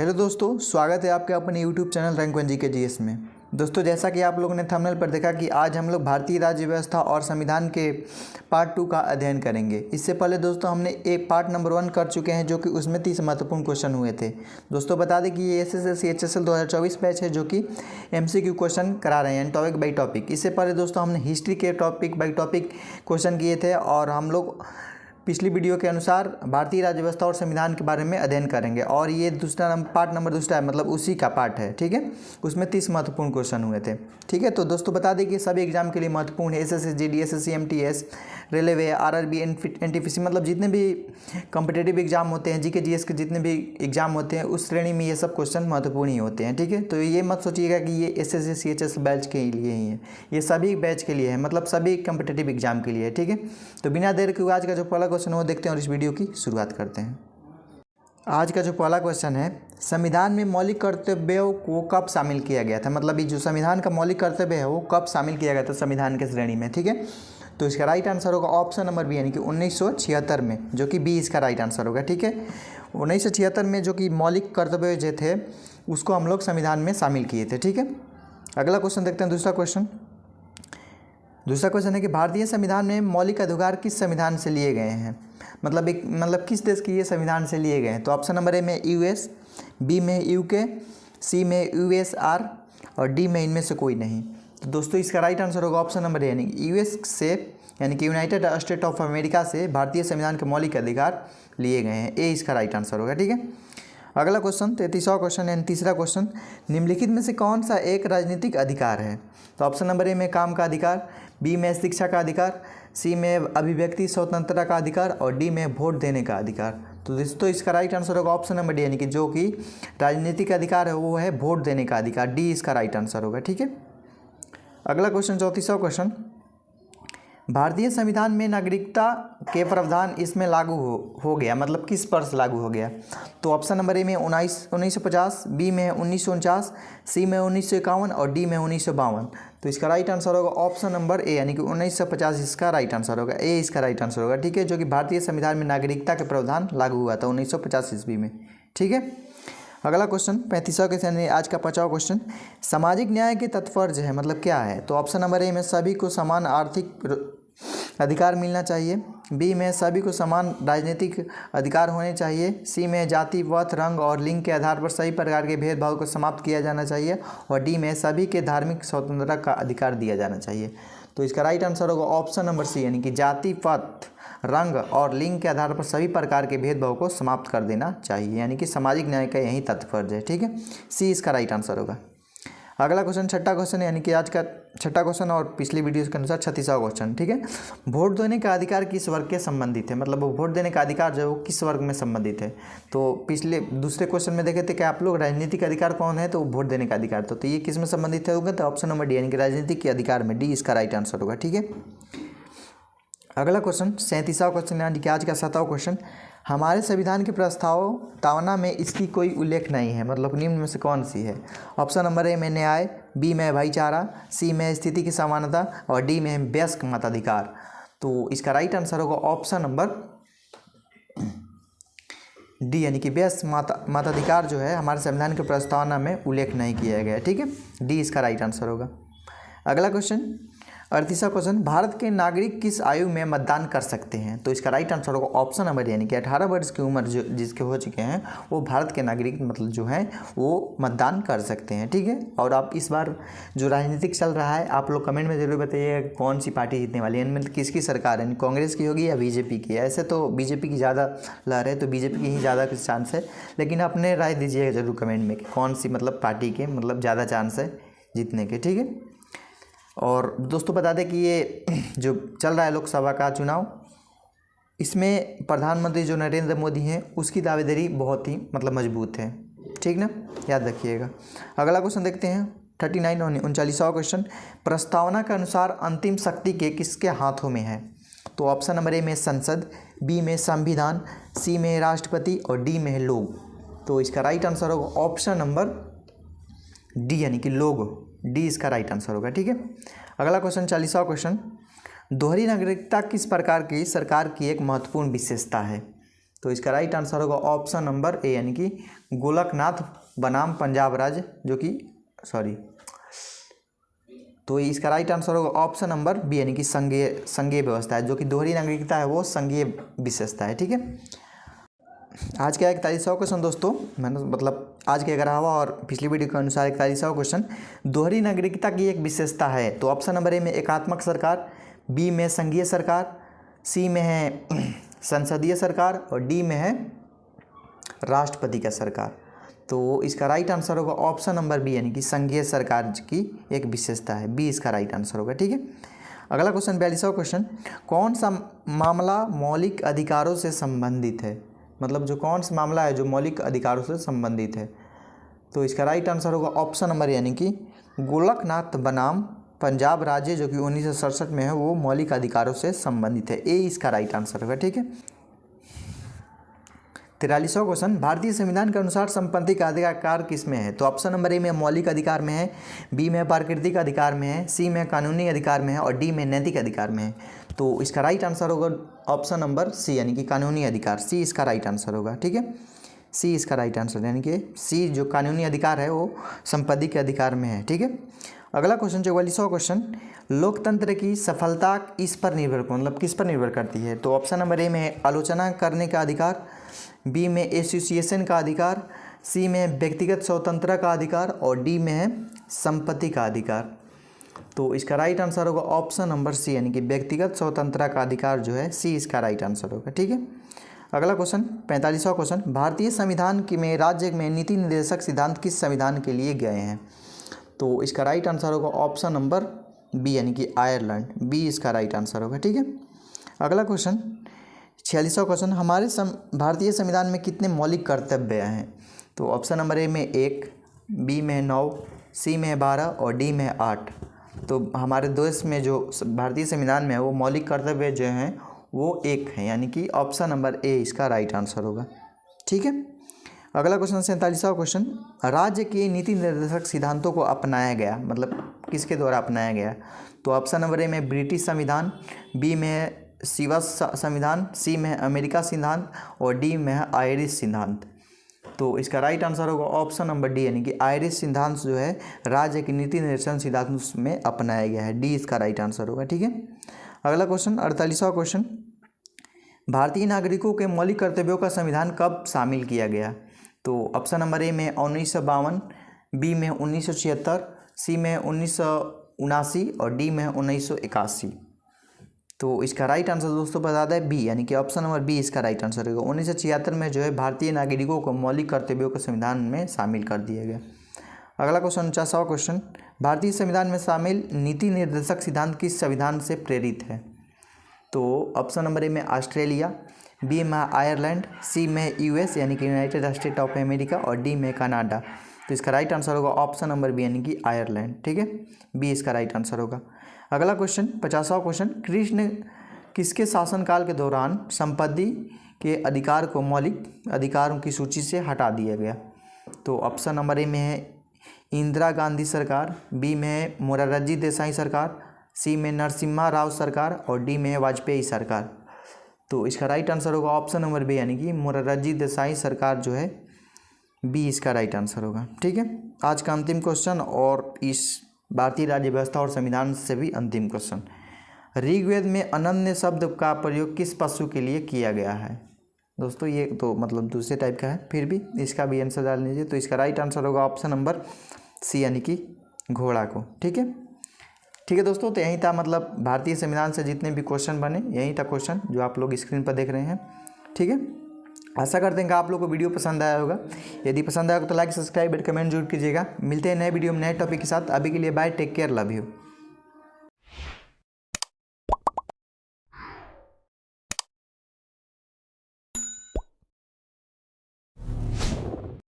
Hello दोस्तों, स्वागत है आपके अपने YouTube channel rank one GK GS में। दोस्तों, जैसा कि आप लोगों ने थंबनेल पर देखा कि आज हम लोग भारतीय राज्य व्यवस्था और संविधान के पार्ट 2 का अध्ययन करेंगे। इससे पहले दोस्तों हमने एक पार्ट नंबर 1 कर चुके हैं, जो कि उसमें 30 महत्वपूर्ण क्वेश्चन हुए थे। दोस्तों बता दें कि ये एसएससी HSL 2024 बैच है, जो कि MCQ क्वेश्चन करा रहे हैं टॉपिक बाई टॉपिक। इससे पहले दोस्तों हमने हिस्ट्री के टॉपिक बाई टॉपिक क्वेश्चन किए थे और हम लोग पिछली वीडियो के अनुसार भारतीय राज्य व्यवस्था और संविधान के बारे में अध्ययन करेंगे। और ये पार्ट नंबर दूसरा है, मतलब उसी का पार्ट है। ठीक है, उसमें 30 महत्वपूर्ण क्वेश्चन हुए थे। ठीक है, तो दोस्तों बता दें कि सभी एग्जाम के लिए महत्वपूर्ण है। SSC GD SSC MTS railway RRB NTPC, मतलब जितने भी कॉम्पिटेटिव एग्जाम होते हैं, GK GS के जितने भी एग्जाम होते हैं, उस श्रेणी में ये सब क्वेश्चन महत्वपूर्ण ही होते हैं। ठीक है, तो ये मत सोचिएगा कि ये SSC CHS बैच के लिए ही है, ये सभी बैच के लिए है, मतलब सभी कॉम्पिटेटिव एग्जाम के लिए है। ठीक है, तो बिना देर के आज का जो पहला क्वेश्चन वो देखते हैं और इस वीडियो की शुरुआत करते हैं। आज का जो पहला क्वेश्चन है, संविधान में मौलिक कर्तव्यों को कब शामिल किया गया था? मतलब ये जो संविधान का मौलिक कर्तव्य है वो कब शामिल किया गया था संविधान के श्रेणी में? ठीक है, तो इसका राइट आंसर होगा ऑप्शन नंबर बी, यानी कि 1976 में, जो कि बी इसका राइट आंसर होगा। ठीक है, 1976 में जो कि मौलिक कर्तव्य जो थे उसको हम लोग संविधान में शामिल किए थे। ठीक है, अगला क्वेश्चन देखते हैं। दूसरा क्वेश्चन है कि भारतीय संविधान में मौलिक अधिकार किस संविधान से लिए गए हैं? मतलब किस देश के ये संविधान से लिए गए हैं? तो ऑप्शन नंबर ए में US, बी में UK, सी में USR और डी में इनमें से कोई नहीं। तो दोस्तों इसका राइट आंसर होगा ऑप्शन नंबर ए, यानी कि US से, यानी कि यूनाइटेड स्टेट ऑफ अमेरिका से भारतीय संविधान के मौलिक अधिकार लिए गए हैं। ए इसका राइट आंसर होगा। ठीक है, अगला क्वेश्चन 33वां क्वेश्चन यानी तीसरा क्वेश्चन, निम्नलिखित में से कौन सा एक राजनीतिक अधिकार है? तो ऑप्शन नंबर ए में काम का अधिकार, बी में शिक्षा का अधिकार, सी में अभिव्यक्ति स्वतंत्रता का अधिकार और डी में वोट देने का अधिकार। तो दोस्तों इसका राइट आंसर होगा ऑप्शन नंबर डी, यानी कि जो कि राजनीतिक अधिकार है वो है वोट देने का अधिकार। डी इसका राइट आंसर होगा। ठीक है, अगला क्वेश्चन 34वां क्वेश्चन, भारतीय संविधान में नागरिकता के प्रावधान इसमें लागू हो गया, मतलब किस वर्ष लागू हो गया? तो ऑप्शन नंबर ए में 1950, बी में 1949, सी में 1951 और डी में 1952। तो इसका राइट आंसर होगा ऑप्शन नंबर ए, यानी कि 1950 इसका राइट आंसर होगा। ए इसका राइट आंसर होगा। ठीक है, जो कि भारतीय संविधान में नागरिकता के प्रावधान लागू हुआ था 1950 ईस्वी में। ठीक है, अगला क्वेश्चन 35वां क्वेश्चन है आज का 5वां क्वेश्चन, सामाजिक न्याय के तात्पर्य है, मतलब क्या है? तो ऑप्शन नंबर ए में सभी को समान आर्थिक अधिकार मिलना चाहिए, बी में सभी को समान राजनीतिक अधिकार होने चाहिए, सी में जाति पथ रंग और लिंग के आधार पर सभी प्रकार के भेदभाव को समाप्त किया जाना चाहिए और डी में सभी के धार्मिक स्वतंत्रता का अधिकार दिया जाना चाहिए। तो इसका राइट आंसर होगा ऑप्शन नंबर सी, यानी कि जाति पथ रंग और लिंग के आधार पर सभी प्रकार के भेदभाव को समाप्त कर देना चाहिए, यानी कि सामाजिक न्याय का यही तात्पर्य है। ठीक है, सी इसका राइट आंसर होगा। अगला क्वेश्चन 6ठा क्वेश्चन, यानी कि आज का 6ठा क्वेश्चन और पिछली वीडियो के अनुसार 36वां क्वेश्चन। ठीक है, वोट देने का अधिकार किस वर्ग के संबंधित है? मतलब वो वोट देने का अधिकार जो है वो किस वर्ग में संबंधित है? तो पिछले दूसरे क्वेश्चन में देखे थे कि आप लोग राजनीतिक अधिकार कौन है, तो वोट देने का अधिकार, तो ये किस में संबंधित होगा? तो ऑप्शन नंबर डी, यानी कि राजनीतिक के अधिकार में। डी इसका राइट आंसर होगा। ठीक है, अगला क्वेश्चन 37वां क्वेश्चन, यानी कि आज का 7वां क्वेश्चन, हमारे संविधान के प्रस्तावना में इसकी कोई उल्लेख नहीं है, मतलब निम्न में से कौन सी है? ऑप्शन नंबर ए में न्याय, बी में भाईचारा, सी में स्थिति की समानता और डी में वयस्क मताधिकार। तो इसका राइट आंसर होगा ऑप्शन नंबर डी, यानी कि वयस्क मताधिकार जो है हमारे संविधान के प्रस्तावना में उल्लेख नहीं किया गया है। ठीक है, डी इसका राइट आंसर होगा। अगला क्वेश्चन 38वां क्वेश्चन, भारत के नागरिक किस आयु में मतदान कर सकते हैं? तो इसका राइट आंसर होगा ऑप्शन नंबर, यानी कि 18 वर्ष की उम्र जो जिसके हो चुके हैं वो भारत के नागरिक मतलब जो हैं वो मतदान कर सकते हैं। ठीक है, और आप इस बार जो राजनीतिक चल रहा है आप लोग कमेंट में जरूर बताइएगा कौन सी पार्टी जीतने वाली है, मतलब किसकी सरकार है, कांग्रेस की होगी या बीजेपी की? ऐसे तो बीजेपी की ज़्यादा लहर है, तो बीजेपी की ही ज़्यादा चांस है, लेकिन अपने राय दीजिएगा जरूर कमेंट में कि कौन सी मतलब पार्टी के मतलब ज़्यादा चांस है जीतने के। ठीक है, और दोस्तों बता दें कि ये जो चल रहा है लोकसभा का चुनाव, इसमें प्रधानमंत्री जो नरेंद्र मोदी हैं उसकी दावेदारी बहुत ही मतलब मजबूत है। ठीक ना, याद रखिएगा। अगला क्वेश्चन देखते हैं 39 और 39वां क्वेश्चन, प्रस्तावना के अनुसार अंतिम शक्ति के किसके हाथों में है? तो ऑप्शन नंबर ए में संसद, बी में संविधान, सी में राष्ट्रपति और डी में लोग। तो इसका राइट आंसर होगा ऑप्शन नंबर डी, यानी कि लोग। डी इसका राइट आंसर होगा। ठीक है, अगला क्वेश्चन 40वां क्वेश्चन, दोहरी नागरिकता किस प्रकार की सरकार की एक महत्वपूर्ण विशेषता है? तो इसका राइट आंसर होगा ऑप्शन नंबर ए यानी कि गोलकनाथ बनाम पंजाब राज्य, जो कि तो इसका राइट आंसर होगा ऑप्शन नंबर बी यानी कि संघीय व्यवस्था है, जो कि दोहरी नागरिकता है वो संघीय विशेषता है। ठीक है, आज का 41वां क्वेश्चन दोस्तों, मैंने मतलब आज के 11वां और पिछली वीडियो के अनुसार 41वां क्वेश्चन, दोहरी नागरिकता की एक विशेषता है। तो ऑप्शन नंबर ए में एकात्मक सरकार, बी में संघीय सरकार, सी में है संसदीय सरकार और डी में है राष्ट्रपति का सरकार। तो इसका राइट आंसर होगा ऑप्शन नंबर बी यानी कि संघीय सरकार की एक विशेषता है, बी इसका राइट आंसर होगा। ठीक है, अगला क्वेश्चन 42वां क्वेश्चन, कौन सा मामला मौलिक अधिकारों से संबंधित है? मतलब जो कौन सा मामला है जो मौलिक अधिकारों से संबंधित है? तो इसका राइट आंसर होगा ऑप्शन नंबर यानी कि गोलकनाथ बनाम पंजाब राज्य, जो कि 1967 में है, वो मौलिक अधिकारों से संबंधित है, ए इसका राइट आंसर होगा। ठीक है, 43वां क्वेश्चन, भारतीय संविधान के अनुसार संपत्ति का अधिकार किस में है? तो ऑप्शन नंबर ए में मौलिक अधिकार में है, बी में प्राकृतिक अधिकार में है, सी में कानूनी अधिकार में है और डी में नैतिक अधिकार में है। तो इसका राइट आंसर होगा ऑप्शन नंबर सी यानी कि कानूनी अधिकार, सी इसका राइट आंसर होगा। ठीक है, सी इसका राइट आंसर यानी कि सी जो कानूनी अधिकार है वो संपत्ति के अधिकार में है। ठीक है, अगला क्वेश्चन 44वां क्वेश्चन, लोकतंत्र की सफलता इस पर निर्भर मतलब किस पर निर्भर करती है? तो ऑप्शन नंबर ए में आलोचना करने का अधिकार, बी में एसोसिएशन का अधिकार, सी में व्यक्तिगत स्वतंत्रता का अधिकार और डी में है संपत्ति का अधिकार। तो इसका राइट आंसर होगा ऑप्शन नंबर सी यानी कि व्यक्तिगत स्वतंत्रता का अधिकार जो है, सी इसका राइट आंसर होगा। ठीक है, अगला क्वेश्चन 45वां क्वेश्चन, भारतीय संविधान में राज्य में नीति निर्देशक सिद्धांत किस संविधान के लिए गए हैं? तो इसका राइट आंसर होगा ऑप्शन नंबर बी यानी कि आयरलैंड, बी इसका राइट आंसर होगा। ठीक है, अगला क्वेश्चन 46वां क्वेश्चन, हमारे भारतीय संविधान में कितने मौलिक कर्तव्य हैं? तो ऑप्शन नंबर ए में 1, बी में 9, सी में 12 और डी में 8। तो हमारे देश में जो भारतीय संविधान में है वो मौलिक कर्तव्य जो हैं वो 1 है, यानी कि ऑप्शन नंबर ए इसका राइट आंसर होगा। ठीक है, अगला क्वेश्चन 47वां क्वेश्चन, राज्य के नीति निर्देशक सिद्धांतों को अपनाया गया मतलब किसके द्वारा अपनाया गया? तो ऑप्शन नंबर ए में ब्रिटिश संविधान, बी में है शिवा संविधान, सी में है अमेरिका सिद्धांत और डी में है आयरिश सिद्धांत। तो इसका राइट आंसर होगा ऑप्शन नंबर डी यानी कि आयरिश सिद्धांत जो है राज्य के नीति निर्देशन सिद्धांत में अपनाया गया है, डी इसका राइट आंसर होगा। ठीक है, अगला क्वेश्चन 48वां क्वेश्चन, भारतीय नागरिकों के मौलिक कर्तव्यों का संविधान कब शामिल किया गया? तो ऑप्शन नंबर ए में 1952, बी में 1976, सी में 1979 और डी में 1981। तो इसका राइट आंसर दोस्तों बता दें बी यानी कि ऑप्शन नंबर बी इसका राइट आंसर होगा। 1976 में जो है भारतीय नागरिकों को मौलिक कर्तव्यों को संविधान में शामिल कर दिया गया। अगला क्वेश्चन 49वां क्वेश्चन, भारतीय संविधान में शामिल नीति निर्देशक सिद्धांत किस संविधान से प्रेरित है? तो ऑप्शन नंबर ए में ऑस्ट्रेलिया, बी में आयरलैंड, सी में यूएस यानी कि यूनाइटेड स्टेट ऑफ अमेरिका और डी में कनाडा। तो इसका राइट आंसर होगा ऑप्शन नंबर बी यानी कि आयरलैंड। ठीक है, बी इसका राइट आंसर होगा। अगला क्वेश्चन 50वां क्वेश्चन, कृष्ण किसके शासनकाल के दौरान संपत्ति के अधिकार को मौलिक अधिकारों की सूची से हटा दिया गया? तो ऑप्शन नंबर ए में है इंदिरा गांधी सरकार, बी में है मोरारजी देसाई सरकार, सी में नरसिम्हा राव सरकार और डी में है वाजपेयी सरकार। तो इसका राइट आंसर होगा ऑप्शन नंबर बी यानी कि मोरारजी देसाई सरकार जो है, बी इसका राइट आंसर होगा। ठीक है, आज का अंतिम क्वेश्चन और इस भारतीय राज्य व्यवस्था और संविधान से भी अंतिम क्वेश्चन, ऋग्वेद में अनन्य शब्द का प्रयोग किस पशु के लिए किया गया है? दोस्तों ये तो मतलब दूसरे टाइप का है, फिर भी इसका भी आंसर डाल लीजिए। तो इसका राइट आंसर होगा ऑप्शन नंबर सी यानी कि घोड़ा को। ठीक है दोस्तों, तो यही था मतलब भारतीय संविधान से जितने भी क्वेश्चन बने यही था क्वेश्चन जो आप लोग स्क्रीन पर देख रहे हैं। ठीक है, आशा करते हैं कि आप लोग को वीडियो पसंद आया होगा। यदि पसंद आया तो लाइक, सब्सक्राइब और कमेंट जरूर कीजिएगा। मिलते हैं नए वीडियो में नए टॉपिक के साथ। अभी के लिए bye, take care, love you.